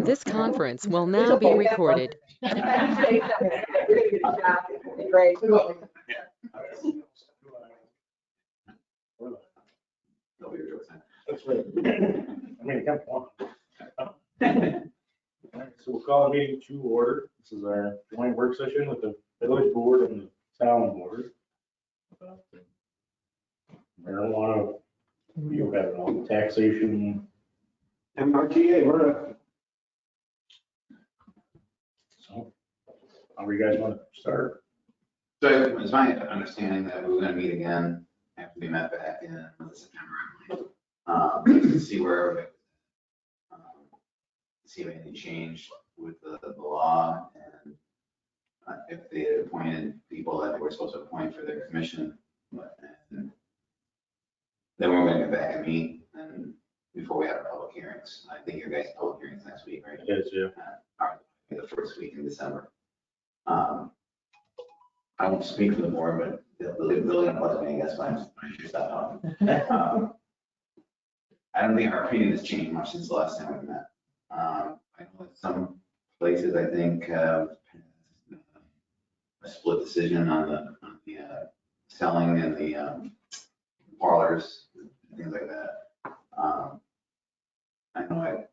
This conference will now be recorded. Great. That's right. I mean, come on. All right, so we'll call the meeting to order. This is our joint work session with the village board and the town board. Marijuana, you have it all, taxation. MRTA, we're So, how do you guys want to start? So it's my understanding that we're gonna meet again after we met back in September, to see where, see if anything changed with the law and if they had appointed people that they were supposed to appoint for their commission. And then we're gonna get back and meet and before we have our public hearings. I think your guys' public hearings next week, right? It is, yeah. The first week in December. I won't speak for the board, but the building wasn't, I guess, when I should stop talking. I don't think our opinion has changed much since the last time we met. I know that some places, I think, have a split decision on the selling and the parlors, and things like that. I know I had a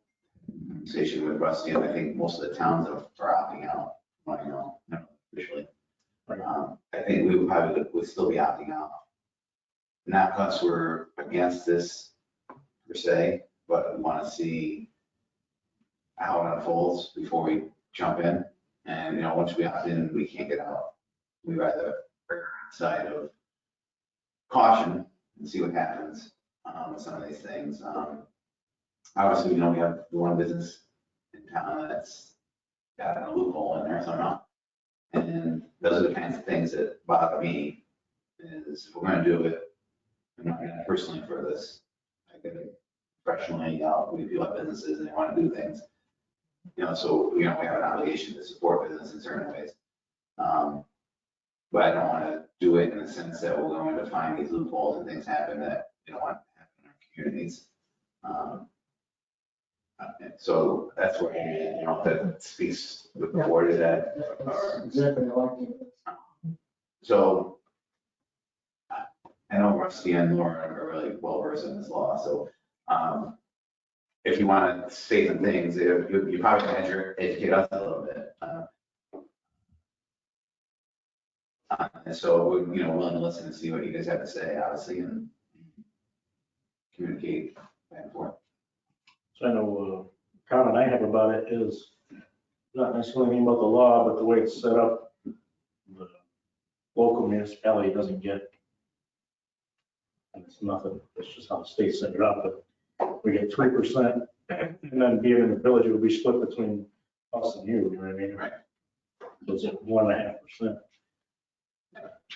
conversation with Rusty, and I think most of the towns are opting out, I know, not officially. I think we would still be opting out. Not because we're against this per se, but we want to see how it unfolds before we jump in. And, you know, once we opt in, we can't get out. We rather err on the side of caution and see what happens with some of these things. Obviously, you know, we have one business in town that's got a loophole in there somehow. And those are the kinds of things that bother me, is if we're gonna do it, I'm not gonna personally for this. I get it professionally, we do have businesses and they wanna do things. You know, so, you know, we have an obligation to support business in certain ways. But I don't wanna do it in the sense that we're going to find these loopholes and things happen that we don't want to happen in our communities. And so that's where, you know, that speaks with the board is that. exactly like So I know Rusty and Laura are really well versed in this law, so if you want to say some things, you probably can educate us a little bit. And so we're, you know, willing to listen and see what you guys have to say, obviously, and communicate back and forth. So I know, comment I have about it is not necessarily anything about the law, but the way it's set up, the local municipality doesn't get, and it's nothing, it's just how the state set it up, but we get 3%, and then being in the village, it would be split between us and you know what I mean? Right. So it's at 1.5%.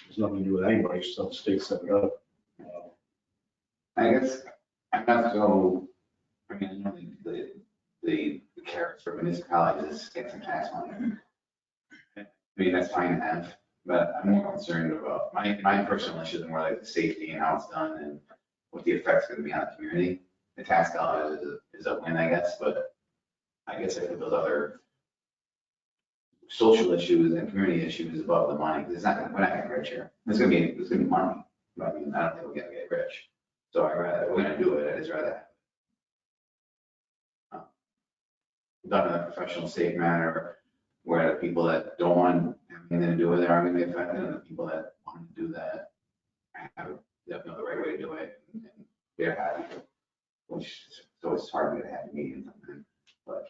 There's nothing to do with anybody, it's just how the state set it up. I guess I'm not so, I mean, I know the carrots for municipalities is get some tax money. I mean, that's fine to have, but I'm more concerned about, my personal issue is more like the safety and how it's done and what the effect's gonna be on the community. The tax dollars is a win, I guess, but I guess I put those other social issues and community issues above the money, because we're not getting rich here. It's gonna be money, but I mean, I don't think we're gonna get rich. So if we're gonna do it, I'd just rather done in a professional, safe manner, where the people that don't want anything to do with it are gonna be affected, and the people that want to do that have the right way to do it, and they're happy. Which is always hard to get a happy medium sometimes, but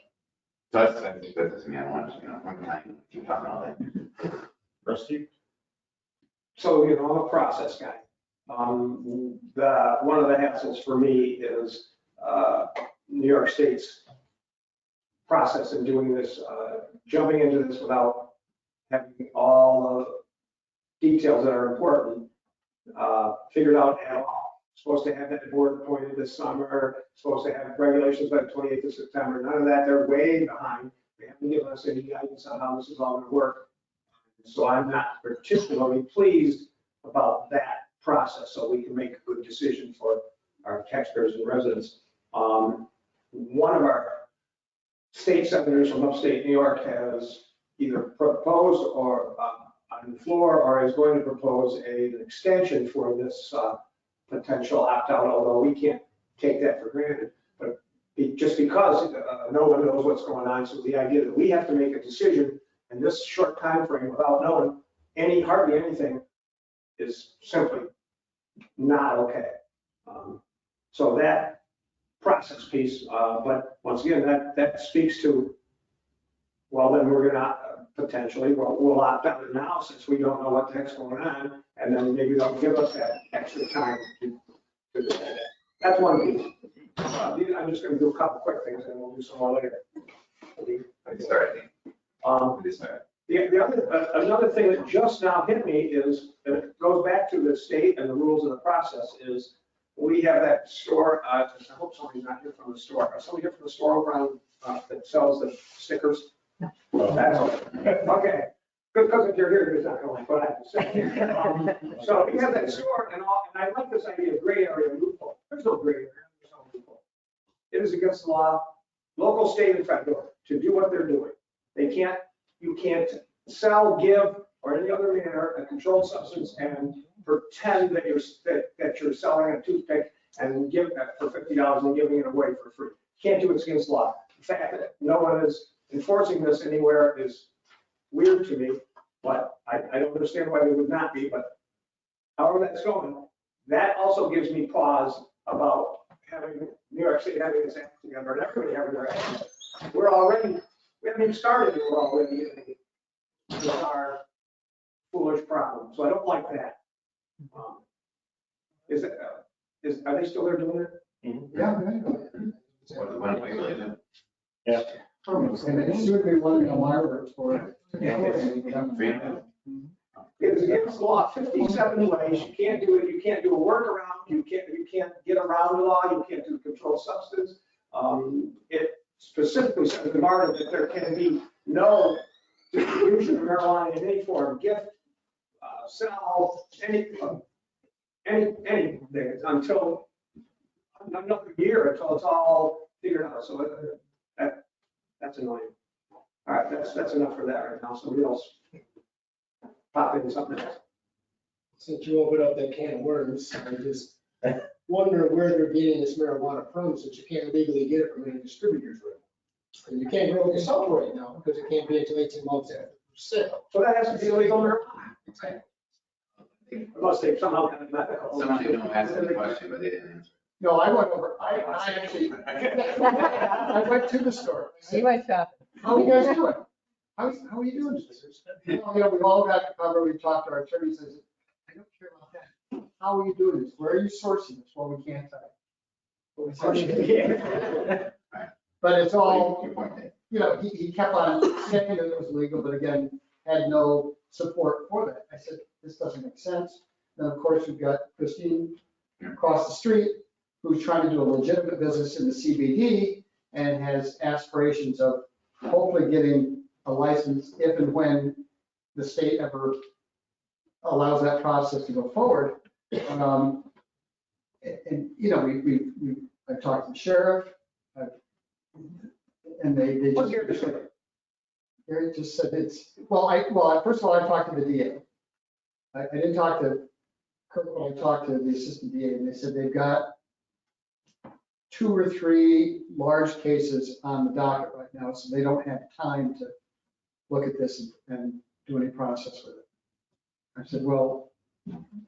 so I think that doesn't mean I want to, you know, one time keep talking all day. Rusty? So, you know, I'm a process guy. One of the hassles for me is New York State's process in doing this, jumping into this without having all the details that are important figured out at all. Supposed to have that board appointed this summer, supposed to have regulations by the 28th of September. None of that, they're way behind. They haven't given us any guidance on how this is all going to work. So I'm not particularly pleased about that process, so we can make a good decision for our taxpayers and residents. One of our state senators from upstate New York has either proposed or on the floor or is going to propose an extension for this potential opt-out, although we can't take that for granted. But just because no one knows what's going on, so the idea that we have to make a decision in this short time frame without knowing hardly anything is simply not okay. So that process piece, but once again, that speaks to, well, then we're gonna potentially, we'll opt out now since we don't know what the heck's going on, and then maybe they'll give us that extra time to do that. That's one piece. I'm just gonna do a couple quick things and we'll do some more later. Another thing that just now hit me is, and it goes back to the state and the rules of the process, is we have that store, I hope somebody's not here from the store. Somebody here from the store over on, that sells the stickers? That's okay. Good, because if you're here, you're not gonna like what I have to say. So we have that store and I like this idea of gray area loophole. There's no gray area, there's no loophole. It is against the law, local, state, and federal, to do what they're doing. You can't sell, give, or any other manner a controlled substance and pretend that you're selling a toothpick and give that for $50 and giving it away for free. Can't do it, it's against law. The fact that no one is enforcing this anywhere is weird to me, but I don't understand why they would not be, but however that's going, that also gives me pause about having New York State having its act together and everybody having their act. We haven't even started, and we're already in a bizarre, foolish problem. So I don't like that. Are they still there doing it? Yeah. Yeah. And it should be one of my words for it. It's against the law 57 ways. You can't do it. You can't do a workaround. You can't get around the law. You can't do controlled substance. It specifically says in Martin that there can be no distribution of marijuana in any form, gift, sell, anything until another year until it's all figured out. So that's annoying. All right, that's enough for that right now. Somebody else pop into something else. Since you opened up that can of worms, I just wonder where they're getting this marijuana from, since you can't legally get it from any distributors right now. And you can't grow it yourself right now because it can't be until 18 months after sale. So that has to be illegal marijuana. Unless they somehow kind of medical. Somebody don't ask the question, but they didn't answer. No, I went over, I actually, I went to the store. See my shop. How are you guys doing? How are you doing? You know, we've all got to cover, we talked to our attorney, says, I don't care about that. How are you doing this? Where are you sourcing this? Well, we can't tell you. But it's all, you know, he kept on saying that it was legal, but again, had no support for that. I said, this doesn't make sense. Then, of course, we've got Christine across the street, who's trying to do a legitimate business in the CBD and has aspirations of hopefully getting a license if and when the state ever allows that process to go forward. And you know, I've talked to the sheriff, and they What's just, your decision? Gary just said it's, well, first of all, I talked to the DA. I didn't talk to Kirk, but I talked to the assistant DA, and they said they've got 2 or 3 large cases on the docket right now, so they don't have time to look at this and do any process with it. I said, well,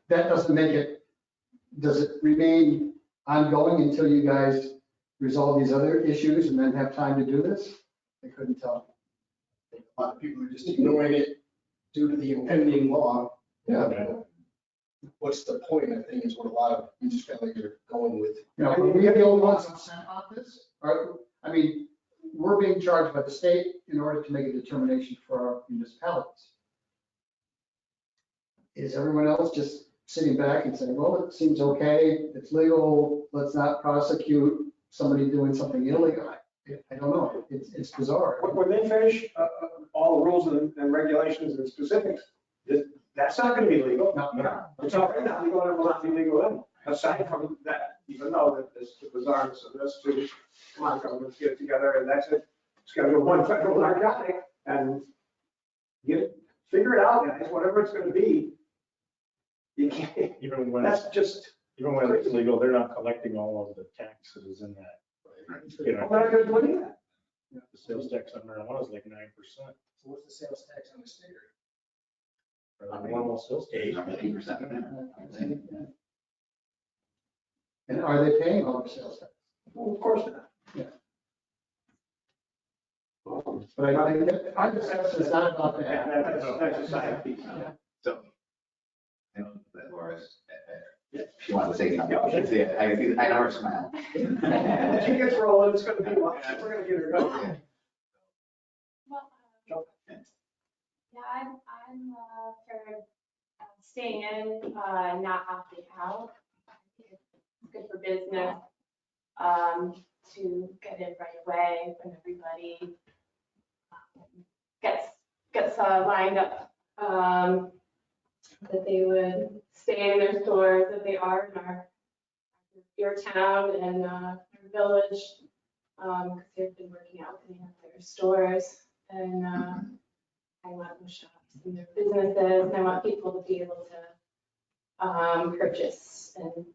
that doesn't make it, does it remain ongoing until you guys resolve these other issues and then have time to do this? They couldn't tell me. A lot of people are just ignoring it due to the impending law. Yeah. What's the point, I think, is what a lot of municipalities are going with. You know, are we the only ones that sent out this? Or, I mean, we're being charged by the state in order to make a determination for our municipalities. Is everyone else just sitting back and saying, well, it seems okay, it's legal, let's not prosecute somebody doing something illegal? I don't know, it's bizarre. When they finish all the rules and regulations and specifics, that's not going to be legal. No. It's already not legal and it will not be legal then. Aside from that, even though that this the bizarreness of this too, come on, governments get it together and that's it. Schedule 1 federal narcotic and figure it out, guys, whatever it's gonna be. You can't, Even when, that's just, even when it's legal, they're not collecting all of the taxes in that. You know, I'm not gonna do any of that. the sales tax on marijuana is like 9%. So what's the sales tax on the cigarette? For the normal sales tax. 8%. And are they paying all the sales tax? Well, of course not. Yeah. Um, But I think that, I just, it's not about that. That's a side piece. So, I know that Laura's, she wanted to say something. I can see it. I know her smile. When she gets rolling, it's gonna be, we're gonna get her going. Well, yeah, I'm for staying in, not opting out. I think it's good for business, to get it right away when everybody gets lined up, that they would stay in their stores, that they are in your town and our village, because they've been working out cleaning up their stores. And I want them shops in their businesses, and I want people to be able to purchase and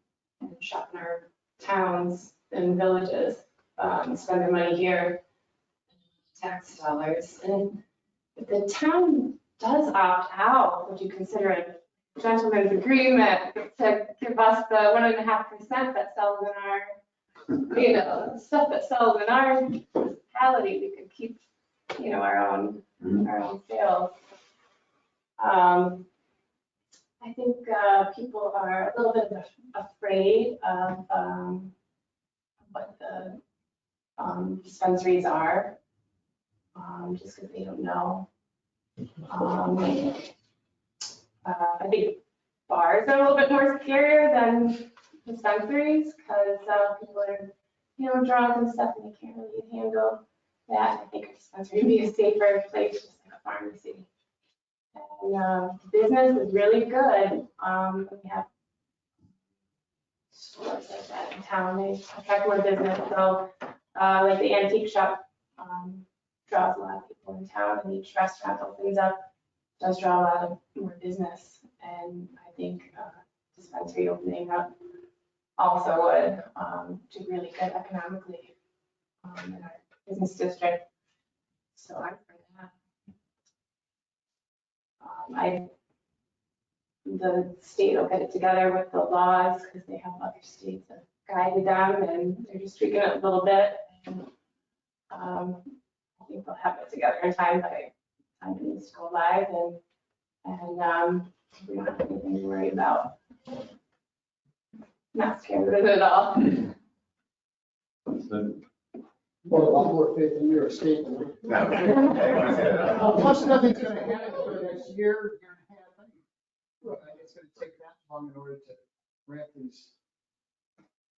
shop in our towns and villages, spend their money here, tax dollars. And if the town does opt out, would you consider a gentleman's agreement to give us the 1.5% that sells in our, stuff that sells in our municipality? We could keep, our own sales. I think people are a little bit afraid of what the dispensaries are, just because they don't know. I think bars are a little bit more scarier than dispensaries because people are, drunk and stuff, and they can't really handle that. I think a dispensary would be a safer place, just like a pharmacy. And business is really good. We have stores like that in town. They attract more business. So, like the antique shop draws a lot of people in town, and each restaurant opens up, does draw a lot of more business. And I think dispensary opening up also would do really good economically in our business district. So I'm for that. The state will get it together with the laws because they have other states that guided them, and they're just tweaking it a little bit. And, I think they'll have it together in time by the time it needs to go live, and we don't have anything to worry about. Not scared of it at all. Well, a lot more faith in your estate than we do. No, I want to say that. Plus, nothing's gonna happen for the next year and a half. Right, it's gonna take that long in order to ramp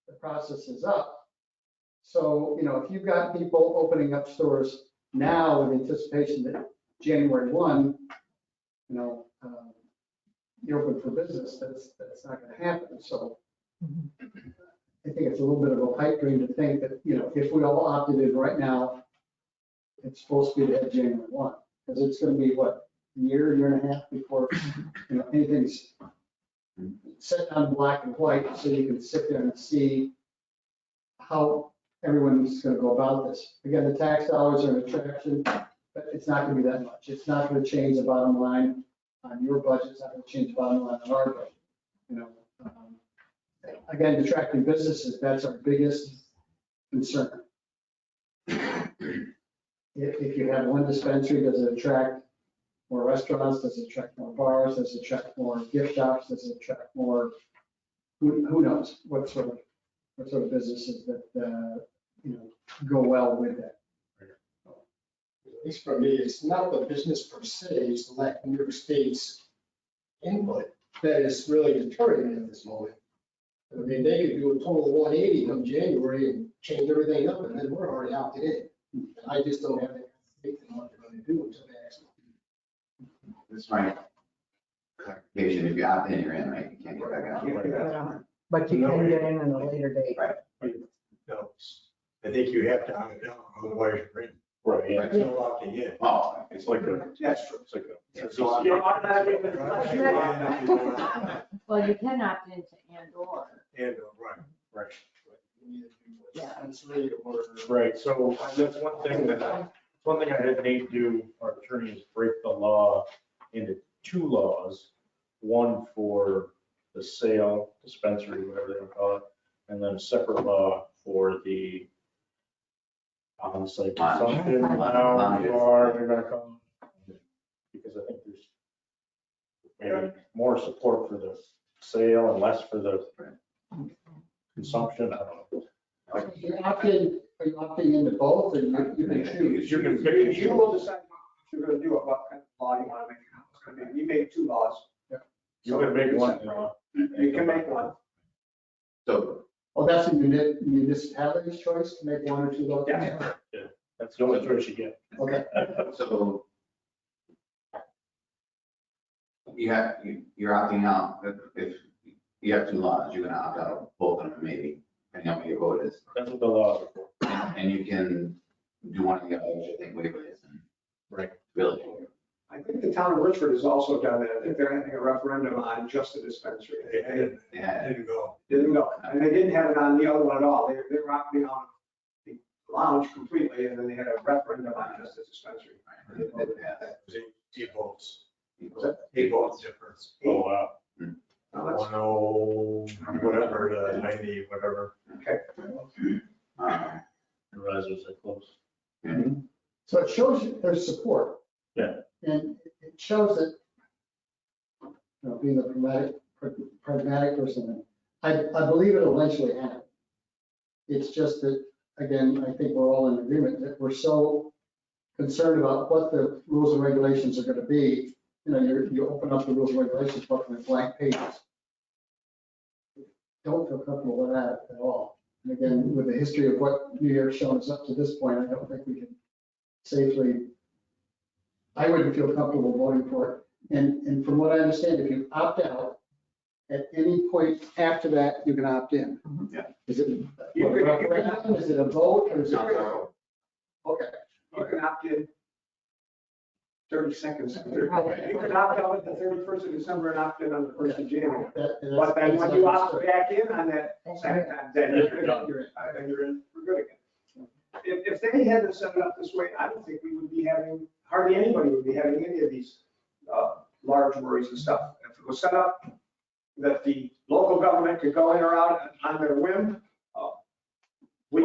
the processes up. So, if you've got people opening up stores now with anticipation that January 1, you're open for business, that's not gonna happen. So I think it's a little bit of a pipe dream to think that, if we all opted in right now, it's supposed to be at January 1, because it's gonna be what, a year and a half before, anything's set on black and white, so you can sit there and see how everyone's gonna go about this. Again, the tax dollars are an attraction, but it's not gonna be that much. It's not gonna change the bottom line on your budget, it's not gonna change the bottom line on our budget. Again, attracting businesses, that's our biggest concern. If you have one dispensary, does it attract more restaurants? Does it attract more bars? Does it attract more gift shops? Does it attract more, who knows what sort of businesses that, go well with that. At least for me, it's not the business per se, it's the lack of New York State's input that is really deterring at this moment. I mean, they could do a total 180 come January and change everything up, and then we're already opted in. I just don't have that faith in what they're going to do until they actually. This is my clarification. If you opt in, you're in, right? You can't get back out. But you can get in at a later date. No, I think you have to opt out, otherwise you're in. Right. It's like a, That's true. it's like a. So you're automatically. Well, you can opt into and/or. Right. Yeah. Dispensary or. Right, so that's one thing I had Nate do, our attorney, is break the law into two laws. One for the sale, dispensary, whatever they want to call it, and then a separate law for the on-site consumption, lounge, bar, they're gonna call it. Because I think there's maybe more support for the sale and less for the consumption, I don't know. You're opting, are you opting into both, or you can choose? You can pick and You choose. will decide what you're gonna do, what kind of law you wanna make. It's gonna be- We made two laws. You can make one law. You can make one. So, Oh, that's a municipality's choice to make one or two laws? Yeah. That's the only choice you get. Okay. so you're opting out, if you have two laws, you're gonna opt out of both of them maybe, depending on what your vote is. That's what the laws are for. And you can do one of the others, I think, waivers and. Right. Village. I think the town of Richford has also done that. I think they're having a referendum on just the dispensary. They Yeah. didn't go. And they didn't have it on the other one at all. They were opting out the lounge completely, and then they had a referendum on just the dispensary. Eight votes. Was that? 8 votes difference. Oh, wow. Now, that's- 10, whatever, to 90, whatever. Okay. Um, I realize it was that close. So it shows you there's support. Yeah. And it shows that, being a pragmatic person, I believe it'll eventually happen. It's just that, again, I think we're all in agreement that we're so concerned about what the rules and regulations are gonna be. You open up the rules and regulations book and it's blank pages. Don't feel comfortable with that at all. And again, with the history of what New York's shown us up to this point, I don't think we can safely, I wouldn't feel comfortable voting for it. And from what I understand, if you opt out, at any point after that, you can opt in. Yeah. Is it, You could- referendum? Is it a vote or is it? Okay. You can opt in 30 seconds. You can opt out at the 31st of December and opt in on the 1st of January. But then when you opt back in on that second time, then you're done. Then you're in, we're good again. If they hadn't set it up this way, I don't think we would be having, hardly anybody would be having any of these large worries and stuff. If it was set up that the local government could go in or out on their whim, we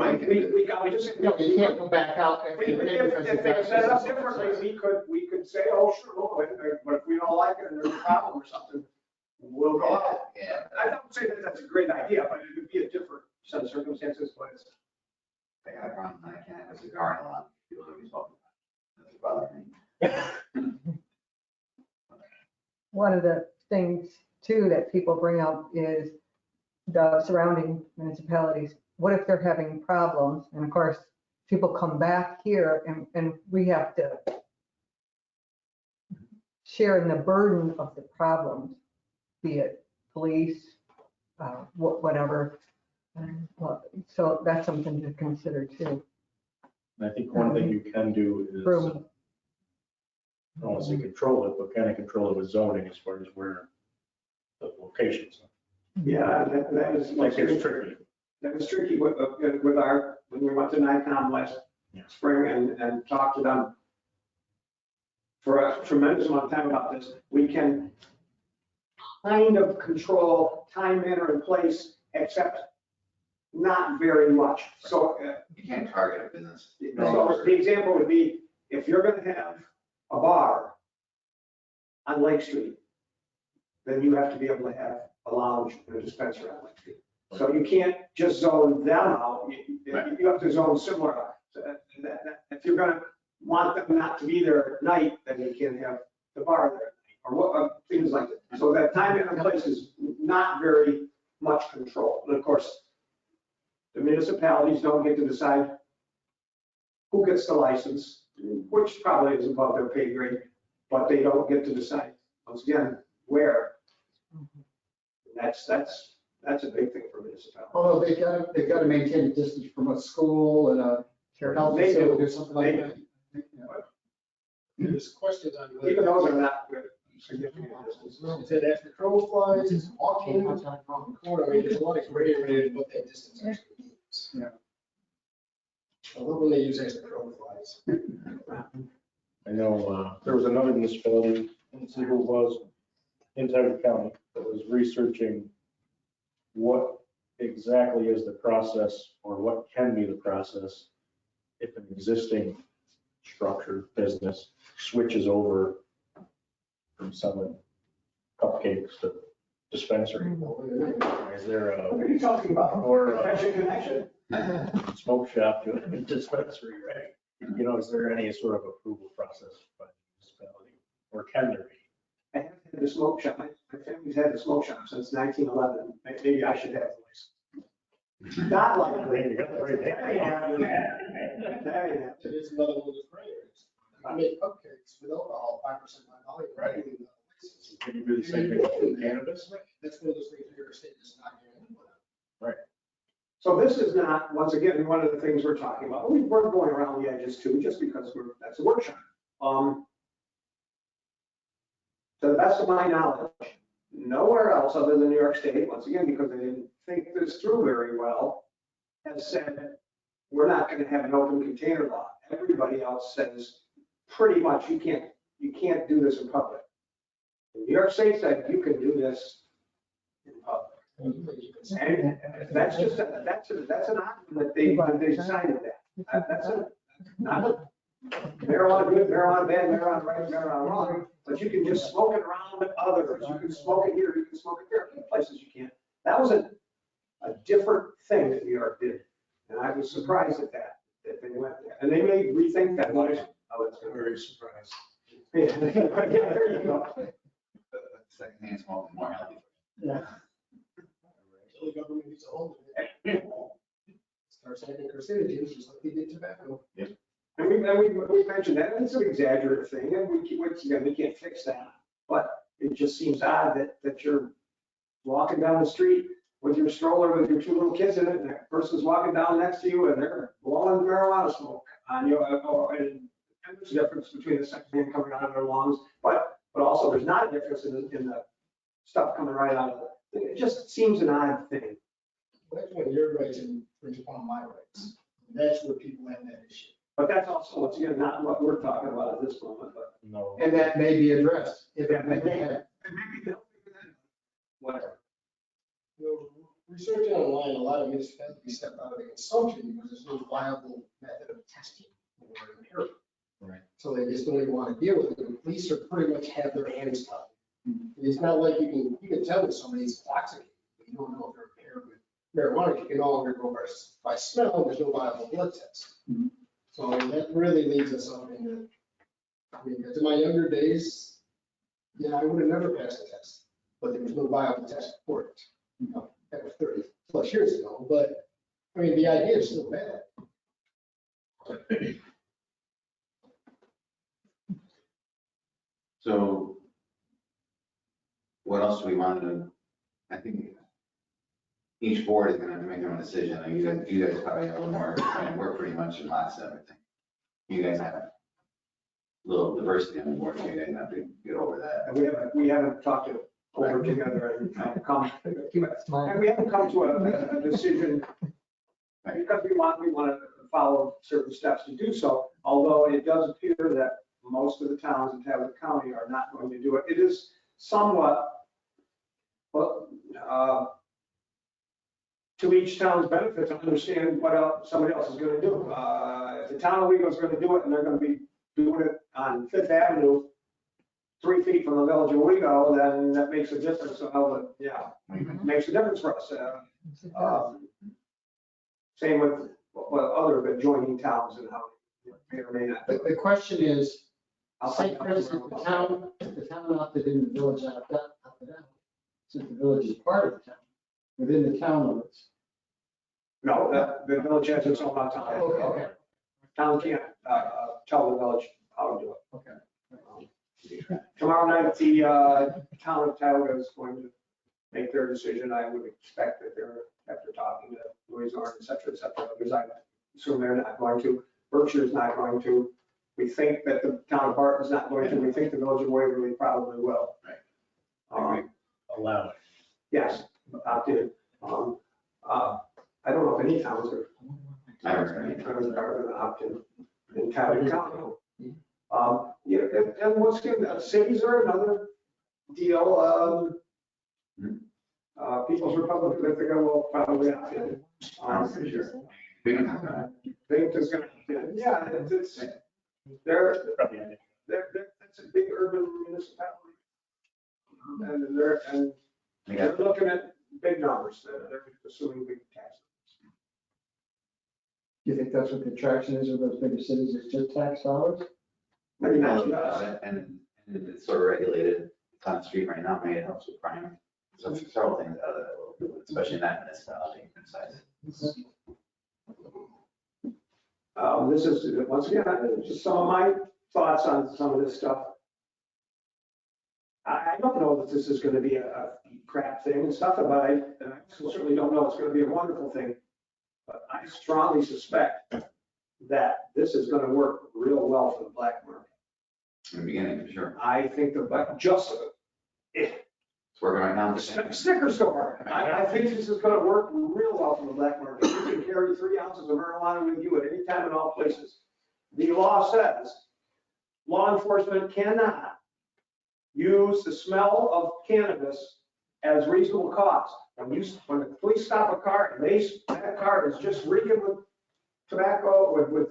just. You can't go back out. If they set it up differently, we could say, oh, sure, we'll win, but if we don't like it and there's a problem or something, we'll go out. Yeah. I don't say that that's a great idea, but it would be a different set of circumstances, but it's. I got a problem, I can't have a cigar in a lot. People are always talking about it. That's bothering me. One of the things too that people bring up is the surrounding municipalities. What if they're having problems? And of course, people come back here and we have to share in the burden of the problems, be it police, whatever. So that's something to consider too. And I think one thing you can do is, I From- don't want to say control it, but kind of control it with zoning as far as where the locations are. Yeah, that is. Like it's tricky. That was tricky with our, when we went to NICOM last Yeah. spring and talked to them for a tremendous amount of time about this. We can kind of control time, manner, and place, except not very much. So You can't target a business. so the example would be, if you're going to have a bar on Lake Street, then you have to be able to have a lounge and a dispensary on Lake Street. So you can't just zone them out. You have to zone similar. So if you're going to want them not to be there at night, then you can't have the bar there or what, things like that. So that time and place is not very much control. And of course, the municipalities don't get to decide who gets the license, which probably is above their pay grade, but they don't get to decide, once again, where. That's a big thing for municipalities. Although they've got to maintain a distance from a school and a health They do. facility or something like They that. There's questions on Even whether. those are not significant distances. Is it after crow flies, is it walking, is it around the corner? I mean, there's a lot of gray area in what that distance actually means. Yeah. I love when they use extra crow flies. I know, there was another municipality, let's see who it was, in Tioga County, that was researching what exactly is the process, or what can be the process if an existing structure, business switches over from selling cupcakes to dispensary. Is there What are you talking about? or Connection, connection. a smoke shop to a dispensary, right? You know, is there any sort of approval process by the municipality, or can there be? I haven't had the smoke shop. My family's had the smoke shop since 1911. Maybe I should have the license. Not likely. You got the right name. It is another one of those gray areas. I make cupcakes with alcohol, 5% by volume. Right. Even though it's- Can you do the same thing with cannabis? That's one of those things New York State is not doing. So this is not, once again, one of the things we're talking about. We're going around the edges too, just because that's a workshop. To the best of my knowledge, nowhere else other than New York State, once again, because they didn't think this through very well, has said, we're not going to have an open container law. Everybody else says, pretty much, you can't do this in public. New York State said, you can do this in public. And that's just, that's an option that they decided that. That's not a marijuana good, marijuana bad, marijuana right, marijuana wrong, but you can just smoke it around others. You can smoke it here, you can smoke it there, places you can't. That was a different thing that New York did. And I was surprised at that they went there. And they may rethink that. Oh, that's Very surprised. Yeah, there you go. Secondhand smoking more healthy. Yeah. The government needs a hold of it. Start sending carcinogens just like they did tobacco. And we mentioned that, and it's an exaggerated thing, and once again, we can't fix that. But it just seems odd that you're walking down the street with your stroller with your two little kids in it, and that person's walking down next to you and they're blowing marijuana smoke on you. And there's a difference between the secondhand coming out of their lungs, but also there's not a difference in the stuff coming right out of it. It just seems an odd thing. That's when your rights infringe upon my rights. That's where people have that issue. But that's also, once again, not what we're talking about at this moment, but. No. And that may be addressed. If it may be. And maybe they'll figure that out. Whatever. You know, researching online, a lot of municipalities step out of the consumption because there's no viable method of testing or empirical. Right. So they just don't even want to deal with it. The police are pretty much have their hands tied. It's not like you can tell that somebody's intoxicated, but you don't know if they're impaired with marijuana. You can no longer go by smell. There's no viable blood test. So that really leads us up into, I mean, because in my younger days, yeah, I would have never passed the test, but there was no viable test for it. You know, that was 30 plus years ago, but I mean, the idea is still bad. So what else do we want to, I think each board is going to have to make their own decision. And you guys probably have a little more, I mean, we're pretty much in lockstep, I think. You guys have a little diversity on the board, so you guys have to get over that. And we haven't talked it over together and come, and we haven't come to a decision because we want to follow certain steps to do so. Although it does appear that most of the towns in Tioga County are not going to do it. It is somewhat, well, to each town's benefit to understand what else somebody else is going to do. If the town of Owego is going to do it and they're going to be doing it on Fifth Avenue, 3 feet from the village of Owego, then that makes a difference. So, yeah, it makes a difference for us. Same with other adjoining towns and how they may or may not. The question is, I'll say, find out for instance, tomorrow. the town opted in, the village opted out, since the village is part of the town, within the town limits. No, the village has its own autonomy. Okay. Town can't tell the village how to do it. Okay. Tomorrow night, the town of Tioga is going to make their decision. I would expect that after talking to Louis Zorn, et cetera, because I assume they're not going to. Berkshire's not going to. We think that the town of Barton's not going to, we think the village of Waverly probably will. Right. Allow it. Yes, opt in. I don't know if any towns are. I haven't heard any. Towns are going to opt in Cotton County. Yeah, and what's good, cities are another deal. People's Republic, I think I will probably opt in. I'm pretty sure. We don't have that. Think is going to, yeah, they're, that's a big urban municipality. And they're looking at big numbers, they're assuming big taxes. Do you think that's what the attraction is of those bigger cities, is just tax dollars? Maybe Know not about just. it, and it's sort of regulated. It's on the street right now, maybe it helps with crime. So there's several things out of that, especially in that municipality size. This is, once again, just some of my thoughts on some of this stuff. I don't know that this is going to be a crap thing and stuff, but I certainly don't know it's going to be a wonderful thing. But I strongly suspect that this is going to work real well for the black market. In the beginning, for sure. I think It's working right now. Sticker store. I think this is going to work real well for the black market. You can carry 3 ounces of marijuana with you at any time in all places. The law says law enforcement cannot use the smell of cannabis as reasonable cause. When the police stop a car and that car is just reeking with tobacco, with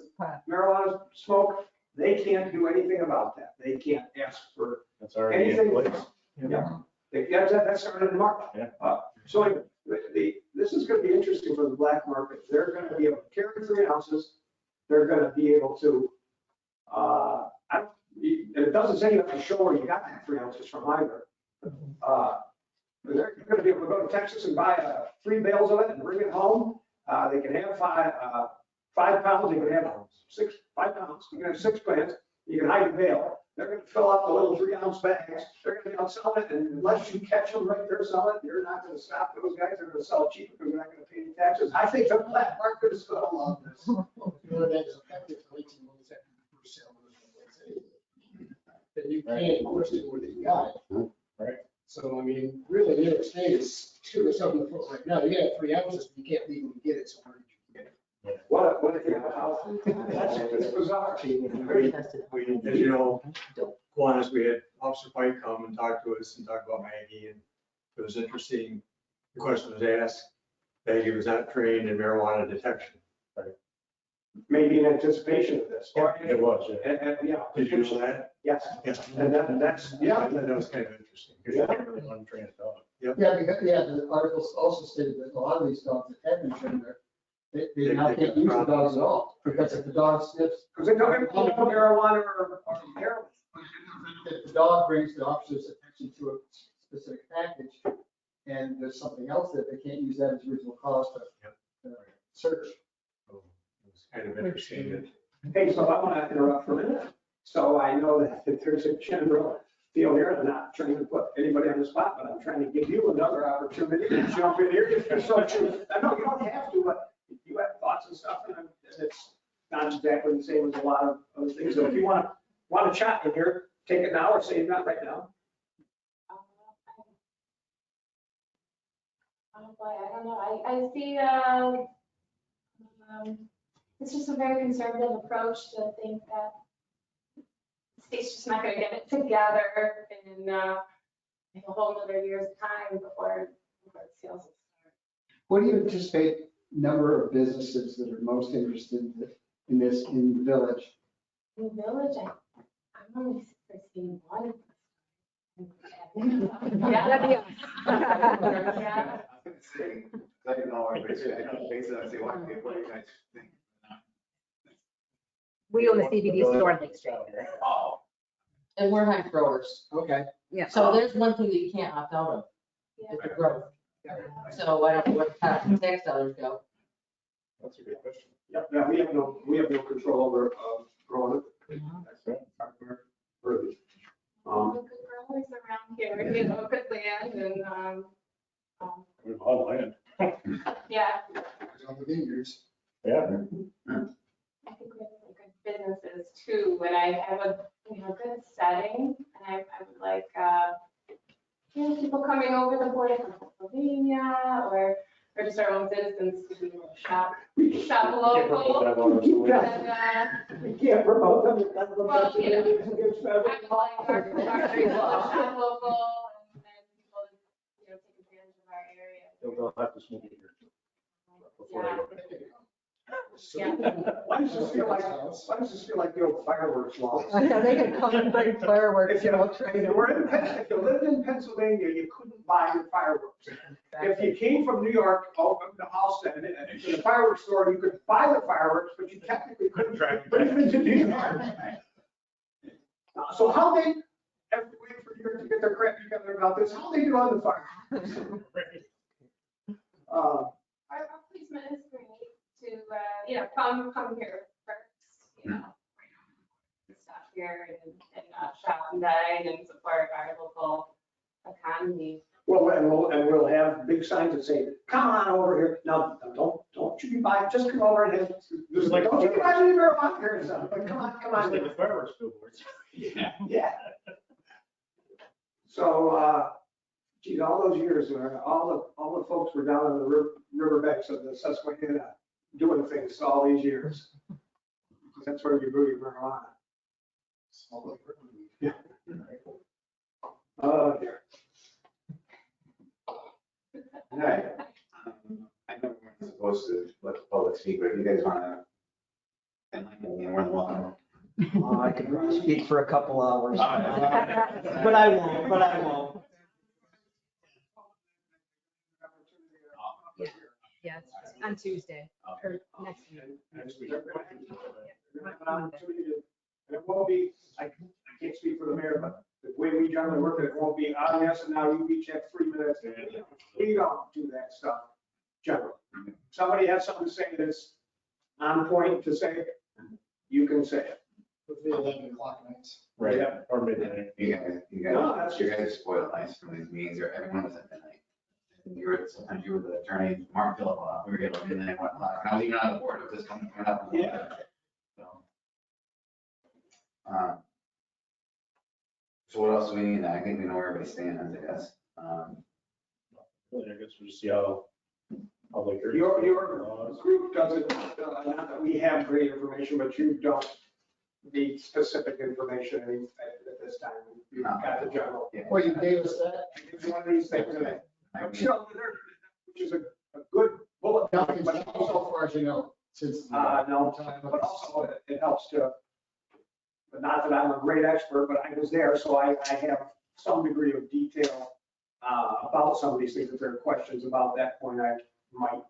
marijuana smoke, they can't do anything about that. They can't ask for That's already in anything. place. Yeah. That started in March. Yeah. So anyway, this is going to be interesting for the black market. They're going to be able to carry 3 ounces. They're going to be able to, it doesn't say you have to show where you got that 3 ounces from either. They're going to be able to go to Texas and buy 3 bales of it and bring it home. They can have 5 pounds. They can have 5 pounds. You can have 6 plants. You can hide the bale. They're going to fill up the little 3 ounce bags. They're going to be out selling it, and unless you catch them right there selling it, you're not going to stop those guys. They're going to sell it cheap because they're not going to pay any taxes. I think the black market is going to love this. That is effective for 18 months after the first sale. That you can't push it where they got it. Right. So, I mean, really, New York State is shooting us up in the foot right now. You got 3 ounces, but you can't legally get it, so where did you get it? It's bizarre. We, as you know, Kiwanis, we had Officer Pike come and talk to us and talk about Maggie, and it was interesting. The question was asked, Maggie was not trained in marijuana detection. Maybe in anticipation of this. It was, yeah. Yeah. Did you know that? Yes. Yeah. And that's, I yeah. thought that was kind of interesting. Because you're really untrained dog. Yep. Yeah, because, the articles also stated that a lot of these dogs that have been trained there, they now can't use the dogs at all, because if the dog sniffs, Because they don't have marijuana or heroin. if the dog brings the officer's attention to a specific package, and there's something else that they can't use that as reasonable cause to search. So it was kind of interesting that Hey, so I want to interrupt for a minute. So I know that there's a general feel here, I'm not trying to put anybody on the spot, but I'm trying to give you another opportunity to jump in here. If you're so true. I know you don't have to, but you have thoughts and stuff, and it's not exactly the same as a lot of other things. So if you want to chat in here, take it now or say it not right now. Oh boy, I don't know. I see, it's just a very conservative approach to think that the state's just not going to get it together in a whole other year's time before the sales will start. What do you anticipate number of businesses that are most interested in this in the village? In the village, I'm only foreseeing one. Yeah, that'd be us. Yeah. I don't know, I don't think so. I say, what do you guys think? We own the CBD store in Lake Street. Oh, And we're high growers. Okay. Yeah. So there's one thing that you can't opt out of, Yeah. is the growth. So I don't know where the tax dollars go. That's a good question. Yeah, we have no control over growing it. That's right. The good growers around here, good land and, We have a lot of land. yeah, On the vineyards. Yeah. I think we have some good businesses too, and I have a, good setting, and I would like, people coming over the border from Pennsylvania, or just our own citizens to be able to shop local. We can't promote them. Well, you know, I would like our people to shop local and people to, take advantage of our area. They'll have to smoke it here. Before they go back. Why does this feel like the old fireworks law? Yeah, they can come and bring fireworks, If you we'll trade if you them. were in if you lived in Pennsylvania, you couldn't buy your fireworks. If you came from New York, to Halsted, and to the fireworks store, you could buy the fireworks, but you technically couldn't bring them into New York. So how they, have to wait for a year to get their crap together about this, how they do on the fireworks? Our policeman is great to, come here first, stop here and shop and dine and support our local economy. Well, and we'll have big signs that say, come on over here. No, don't you be buying, just come over and have, Just like- don't you be buying any marijuana here and stuff, but come on. Just like the fireworks billboards. Yeah. So, geez, all those years, all the folks were down on the riverbanks of the Susquehanna doing things all these years. That's where you brew your marijuana. Yeah. Oh, dear. All right. I know we're not supposed to let the public speak, but if you guys want to enlighten me, more than welcome. I could probably speak for a couple hours, All right. but I won't. Yes, on Tuesday or next week. Next week. You're gonna have an opportunity to- And it won't be, I can't speak for the mayor, but the way we generally work it won't be, yes, and now you each have 3 minutes. We don't do that stuff generally. Somebody has something to say that's on point to say, you can say it. With the 11 o'clock nights. Right, Yeah. or midnight. You No, that's guys, you guys spoil nice from these meetings, or everyone was at midnight. Sometimes you were the attorney, Mark Phillip, we were here till midnight, whatnot. I was even on the board of this coming up. Yeah. So what else do we need? I think we know where everybody stands, I guess. I guess we'll just see how public. Your group doesn't, not that we have great information, but you don't need specific information at this time. You've got the general. Yeah. Well, you gave us that. It's one of these things that I'm sure which is a good bullet point, Nothing's but changed also, so far as you know, since. no, but also it helps to, but not that I'm a great expert, but I was there, so I have some degree of detail about some of these things. If there are questions about that point, I might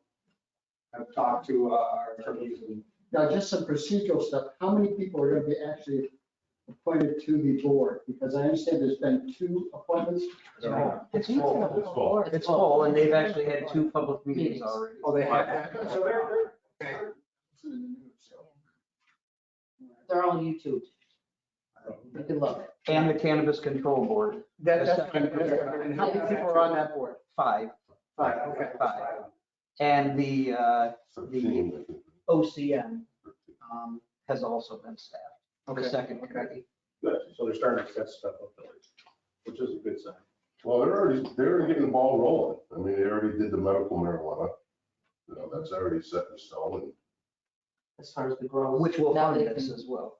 have talked to our attorneys and Now, just some procedural stuff. How many people are going to be actually appointed to the board? Because I understand there's been 2 appointments. It's full. It's full, and they've actually had 2 public meetings already. Oh, they have. so they're They're all YouTube. You can look. And the Cannabis Control Board, That's and how many people are on that board? 5. Okay. 5. And the OCN has also been staffed, the Okay. second committee. Good, so they're starting to set stuff up, which is a good sign. Well, they're already getting the ball rolling. I mean, they already did the medical marijuana. You know, that's already set in stone. As far as the growth. Which will Now fund they this can- as well.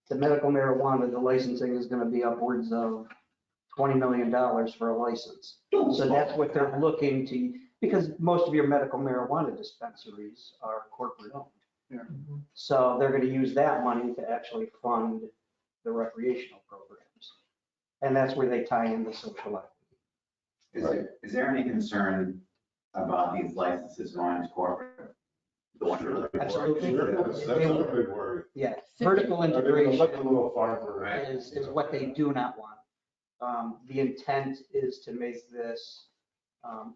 The medical marijuana, the licensing is gonna be upwards of $20 million for a license. So that's what they're looking to, because most of your medical marijuana dispensaries are corporate owned. Yeah. So they're gonna use that money to actually fund the recreational programs. And that's where they tie in the social equity. Is there any concern about these licenses going to corporate? Absolutely. Sure, that's a big word. Yeah, vertical Are they gonna integration let the little farmer? is what they do not want. The intent is to make this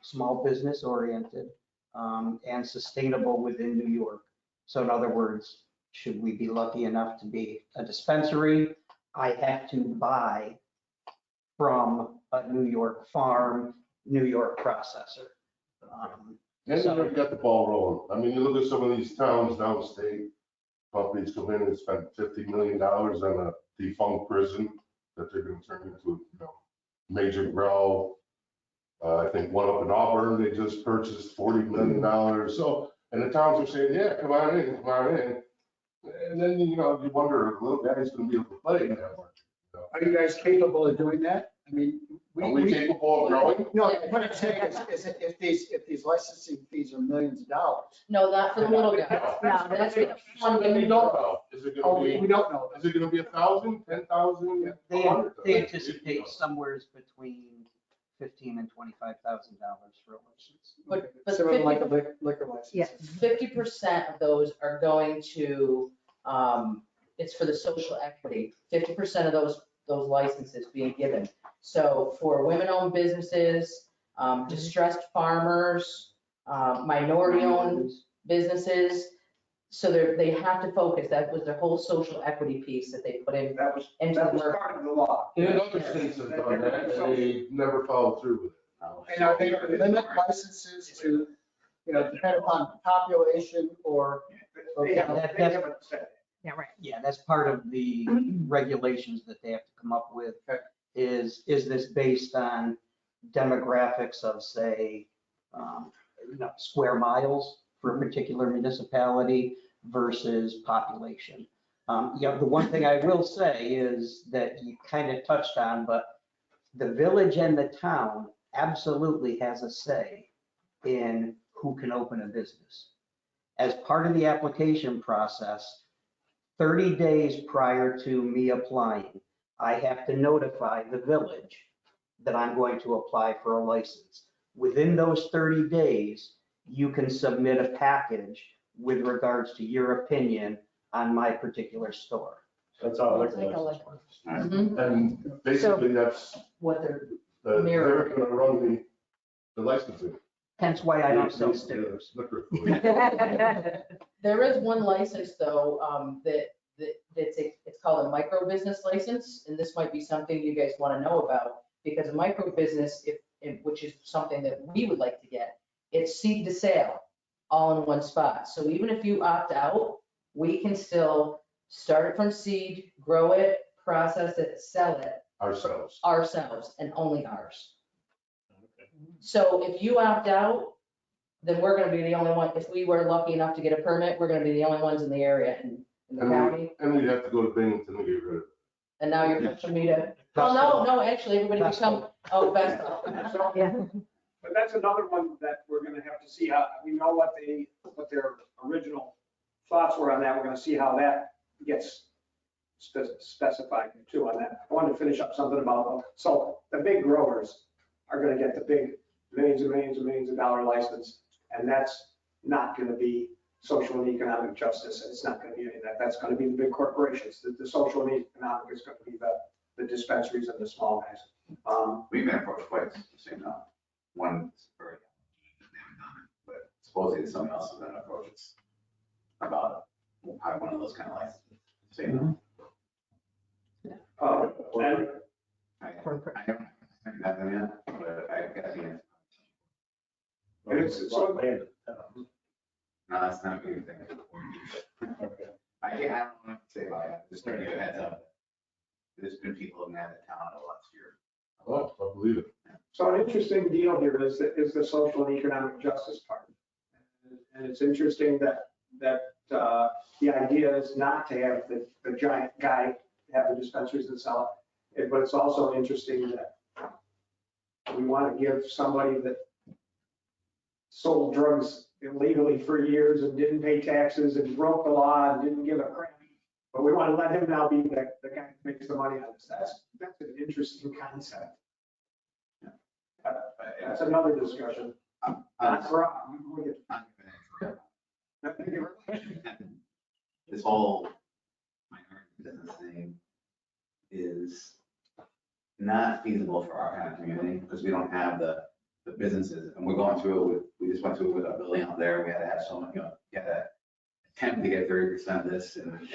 small business oriented and sustainable within New York. So in other words, should we be lucky enough to be a dispensary, I have to buy from a New York farm, New York processor. And they already got the ball rolling. I mean, you look at some of these towns downstate, companies come in and spend $50 million on a defunct prison that they're gonna turn into, major grow. I think one up in Auburn, they just purchased $40 million. So, and the towns are saying, yeah, come on in, come on in. And then, you wonder if the little guy's gonna be able to play in that market. Are you guys capable of doing that? I mean, Are we capable of growing? No, what I'm saying is if these licensing fees are millions of dollars. No, not for the little guys. No, that's They don't know. Is it Oh, gonna we be, don't know. is it gonna be 1,000, 10,000? They anticipate somewhere between $15,000 and $25,000 for a license. But Sort of like a 50% liquor license. Yes. 50% of those are going to, it's for the social equity. 50% of those licenses being given. So for women-owned businesses, distressed farmers, minority-owned businesses, so they have to focus. That was their whole social equity piece that they put in That was into the work. part of the law. And other states have done that, and they never followed through with it. And are they going to limit licenses to, depend upon population or? They haven't said. Yeah, right. Yeah, that's part of the regulations that they have to come up with. Is this based on demographics of, say, square miles for a particular municipality versus population? The one thing I will say is that you kind of touched on, but the village and the town absolutely has a say in who can open a business. As part of the application process, 30 days prior to me applying, I have to notify the village that I'm going to apply for a license. Within those 30 days, you can submit a package with regards to your opinion on my particular store. That's all. It's like a liquor. And basically, that's, What they're they're mirroring. gonna run the licensing. Hence why I don't sell stickers. Liquor. There is one license though, it's called a micro business license, and this might be something you guys want to know about, because a micro business, which is something that we would like to get, it's seed to sale, all in one spot. So even if you opt out, we can still start it from seed, grow it, process it, sell it ourselves and only ours. So if you opt out, then we're gonna be the only one. If we were lucky enough to get a permit, we're gonna be the only ones in the area and in the county. And we'd have to go to Binghamton to get rid of it. And now you're pushing me to, well, no, actually, everybody can come, best. Yeah. But that's another one that we're gonna have to see how, we know what their original thoughts were on that. We're gonna see how that gets specified too on that. I wanted to finish up something about, so the big growers are gonna get the big millions and millions and millions of dollar license, and that's not gonna be social and economic justice. It's not gonna be any of that. That's gonna be the big corporations. The social and economic is gonna be the dispensaries and the small guys. We've been approached twice, same time. One, very, they haven't done it, but supposedly someone else has been approached about how one of those kind of licenses. Same. And I don't have them yet, but I got the answer. it's Well, land, No, that's not a good thing. I don't want to say about it, just to give you a heads up. There's been people in that town the last year. Oh, I believe it. so an interesting deal here is the social and economic justice part. And it's interesting that the idea is not to have the giant guy have the dispensaries and sell it. But it's also interesting that we want to give somebody that sold drugs illegally for years and didn't pay taxes and broke the law and didn't give a crap. But we want to let him now be the guy that makes the money on this. That's an interesting concept. That's another discussion. Not for us. This whole minority business thing is not feasible for our kind of community because we don't have the businesses, and we're going through it with, we just went through it with our building out there. We had to have someone, you had to attempt to get 30% of this, and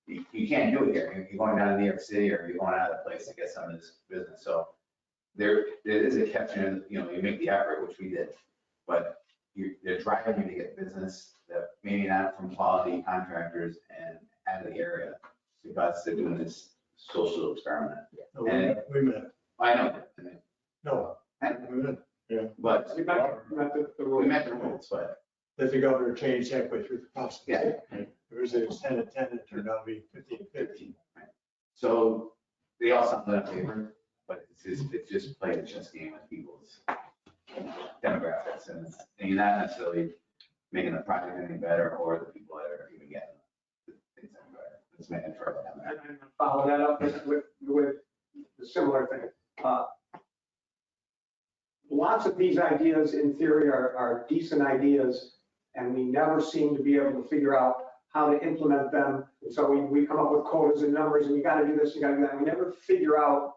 you can't do it here. You're going down to New York City or you're going out of the place to get some of this business. So there is a catch, and you make the effort, which we did, but they're driving you to get business that maybe not from quality contractors and out of the area because they're doing this social experiment. No, we met. I know, I mean, No, we met. but We met the we met the rules, but That the governor changed halfway through the process. yeah. There was a 10 and 10, it turned out to be 15 and 15. So they all sound in favor, but it's just playing a chess game with people's demographics and you're not necessarily making the project any better or the people that are even getting things any better. It's making it further down there. And follow that up with a similar thing. Lots of these ideas in theory are decent ideas, and we never seem to be able to figure out how to implement them. And so we come up with quotas and numbers, and you gotta do this, you gotta do that. We never figure out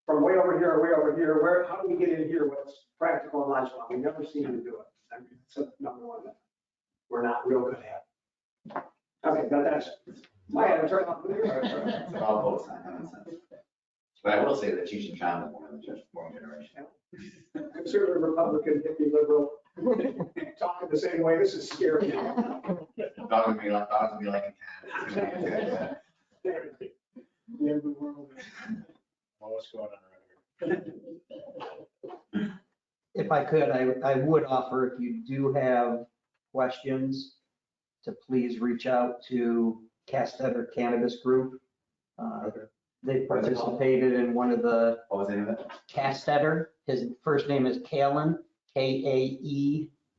from way over here, how do we get in here what's practical and logical? We never seem to do it. I mean, it's a number one that we're not real good at. Okay, that's my answer. It's all votes on common sense. But I will say that Cheech and Chong is one of the just born generation. Conservative, Republican, hippie, liberal, talking the same way. This is scary. Dogs would be like a cat. The end of the world. Well, what's going on around here? If I could, I would offer, if you do have questions, to please reach out to Castetter Cannabis Group. They participated in one of the What was the name of it? Castetter. His first name is Kalen, Kaelan,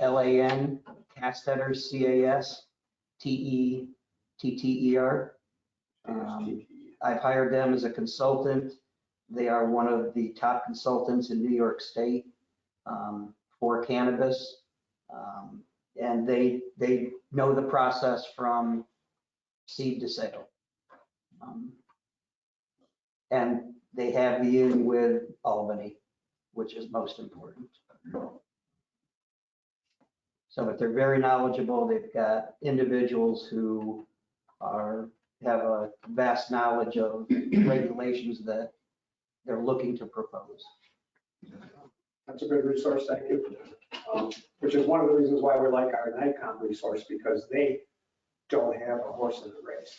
Castetter, Castetter. I've hired them as a consultant. They are one of the top consultants in New York State for cannabis. And they know the process from seed to sale. And they have the in with Albany, which is most important. So, but they're very knowledgeable. They've got individuals who have a vast knowledge of regulations that they're looking to propose. That's a good resource, thank you. Which is one of the reasons why we like our NICOM resource, because they don't have a horse in the race.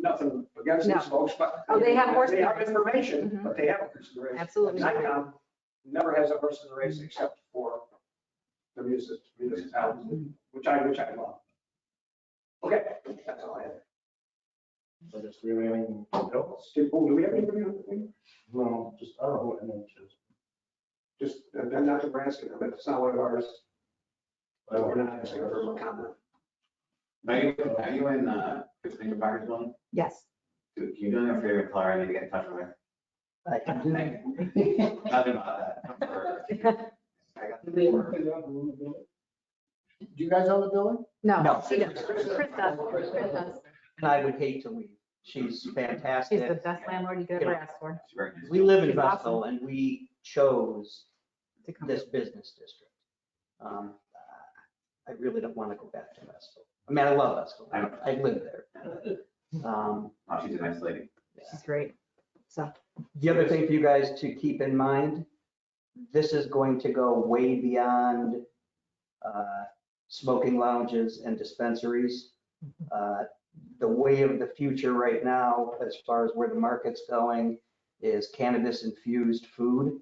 Nothing against these folks, but. Oh, they have horse in They the have race. information, Mhm. but they have a horse in the race. Absolutely. NICOM never has a horse in the race except for the municipalities, which I love. Okay, that's all I have. So just do we have anything else? Do we have anybody on the thing? No, just, I don't know what image is. Just, I'm not Nebraska, but it's not one of ours. I don't We're know. not asking for a comment. Are you in, Finger Buyers building? Yes. Can you do me a favor, Clara, I need to get in touch with her? I can do that. Nothing about that. I got the work. Do you guys own the building? No, No. she does. Chris does. Chris does. And I would hate to leave. She's She's fantastic. the best landlord you could ever ask for. It's very nice. We live in She's awesome. Vestal and we chose To come. this business district. I really don't want to go back to Vestal. I mean, I love Vestal. I live there. Oh, she's a nice lady. She's great. So, The other thing for you guys to keep in mind, this is going to go way beyond smoking lounges and dispensaries. The way of the future right now, as far as where the market's going, is cannabis infused food.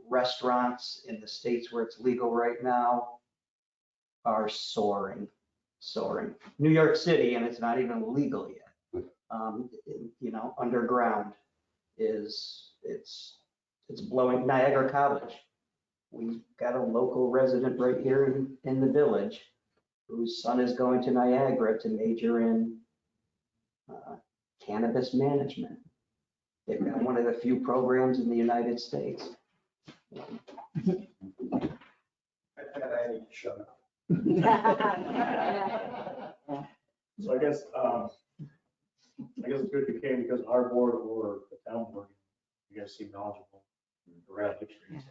Restaurants in the states where it's legal right now are soaring. New York City, and it's not even legal yet. Underground it's blowing. Niagara College. We've got a local resident right here in the village whose son is going to Niagara to major in cannabis management. They've got one of the few programs in the United States. I need to shut up. So I guess it's good if you came because our board or the town board, you guys seem knowledgeable. Around the trees.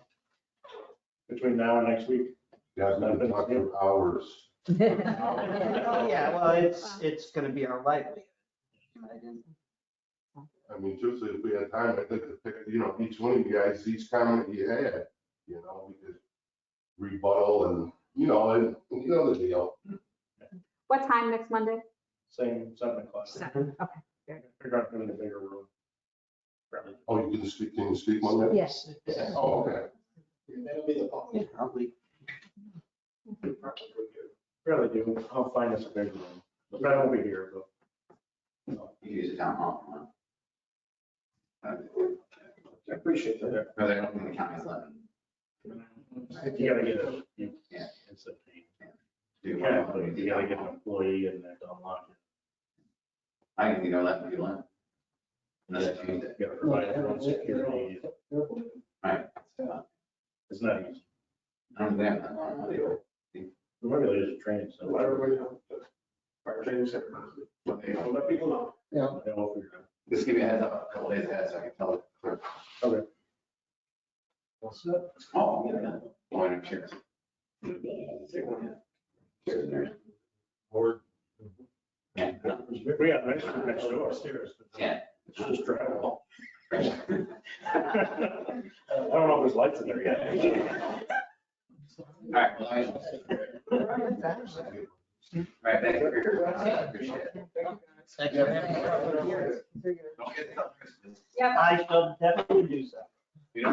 Between now and next week. Yeah, I've been talking for hours. Yeah, well, it's going to be our livelihood. I mean, truthfully, if we had time, I'd like to pick, each one of you guys, each comment you had, because rebuttal and you know the deal. What time next Monday? Same 7 o'clock. 7, okay. They're going to be in a bigger room. Probably. Oh, can you speak Monday? Yes. Oh, okay. That'll be the public. Probably. Really do. I'll find us a bigger room. But I won't be here, but. You use the town hall. I appreciate that. No, they don't think the county's letting. You gotta get a, Yeah. it's a pain. Do You you gotta, want you gotta get an employee and then unlock it. I can, let people in. Unless I change it. You gotta provide your own security. Right. It's not easy. I don't think they have that long, they do. Maybe there's a training, so. Let everybody know. Fire training center. I'll let people know. Yeah. They'll figure it out. Just give me a heads up, a couple days ahead, so I can tell the clerk. Okay. Oh, yeah. Point of chairs. Chairs in there. Or Yeah. We got nice room next door upstairs. Yeah. It's just travel. I don't know if there's lights in there yet. All right, well, all right, thank you for your time. I appreciate it. Thank you. Don't get to- Yep. I shall definitely do so.